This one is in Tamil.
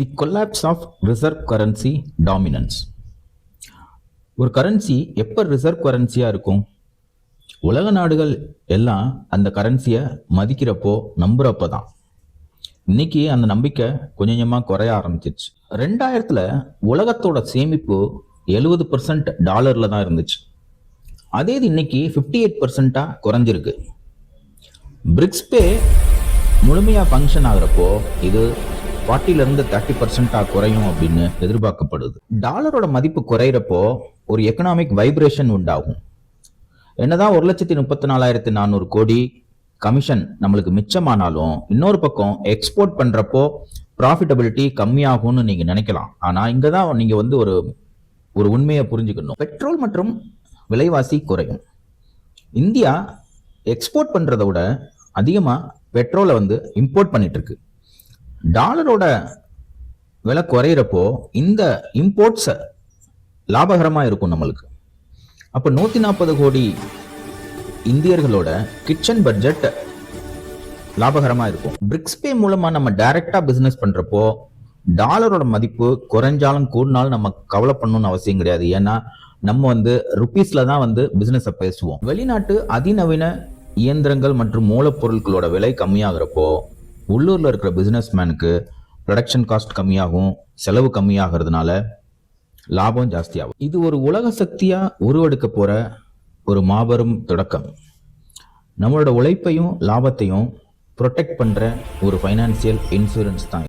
The collapse of reserve currency dominance. ஒரு கரன்சி எப்போ ரிசர்வ் கரன்சியாக இருக்கும்? உலக நாடுகள் எல்லாம் அந்த கரன்சியை மதிக்கிறப்போ நம்புறப்போ தான். இன்னைக்கு அந்த நம்பிக்கை கொஞ்சம் கொஞ்சமாக குறைய ஆரம்பிச்சிருச்சு. 2000 உலகத்தோட சேமிப்பு 70% டாலரில் தான் இருந்துச்சு. அதே இது இன்னைக்கு 58% குறைஞ்சிருக்கு. பிரிக்ஸ் பே முழுமையாக ஃபங்க்ஷன் ஆகிறப்போ இது 40% 30% குறையும் அப்படின்னு எதிர்பார்க்கப்படுது. டாலரோட மதிப்பு குறையிறப்போ ஒரு எக்கனாமிக் வைப்ரேஷன் உண்டாகும். என்னதான் 1,34,400 கோடி கமிஷன் நம்மளுக்கு மிச்சமானாலும் இன்னொரு பக்கம் எக்ஸ்போர்ட் பண்றப்போ ப்ராஃபிட்டபிலிட்டி கம்மியாகும்னு நீங்க நினைக்கலாம். ஆனா இங்கதான் நீங்க ஒரு உண்மையை புரிஞ்சுக்கணும். பெட்ரோல் மற்றும் விலைவாசி குறையும். இந்தியா எக்ஸ்போர்ட் பண்றதை விட அதிகமா பெட்ரோலை இம்போர்ட் பண்ணிட்டு இருக்கு. டாலரோட விலை குறையிறப்போ இந்த இம்போர்ட்ஸ் லாபகரமா இருக்கும் நம்மளுக்கு. அப்ப 140 கோடி இந்தியர்களோட கிச்சன் பட்ஜெட் லாபகரமா இருக்கும். பிரிக்ஸ் பே மூலமா நம்ம டைரக்டா பிசினஸ் பண்றப்போ டாலரோட மதிப்பு குறைஞ்சாலும் கூடினாலும் நம்ம கவலை பண்ணணும்னு அவசியம் கிடையாது. ஏன்னா நம்ம ருபீஸ்ல தான் பிசினஸ் பேசுவோம். வெளிநாட்டு அதிநவீன இயந்திரங்கள் மற்றும் மூலப்பொருட்களோட விலை கம்மியாகிறப்போ உள்ளூர்ல இருக்கிற பிசினஸ் மேனுக்கு ப்ரொடக்ஷன் காஸ்ட் கம்மியாகும், செலவு கம்மியாகிறதுனால லாபம் ஜாஸ்தியாகும். இது ஒரு உலக சக்தியா உருவெடுக்க போற ஒரு மாபெரும் தொடக்கம். நம்மளோட உழைப்பையும் லாபத்தையும் ப்ரொடெக்ட் பண்ற ஒரு ஃபைனான்சியல் இன்சூரன்ஸ் தான்.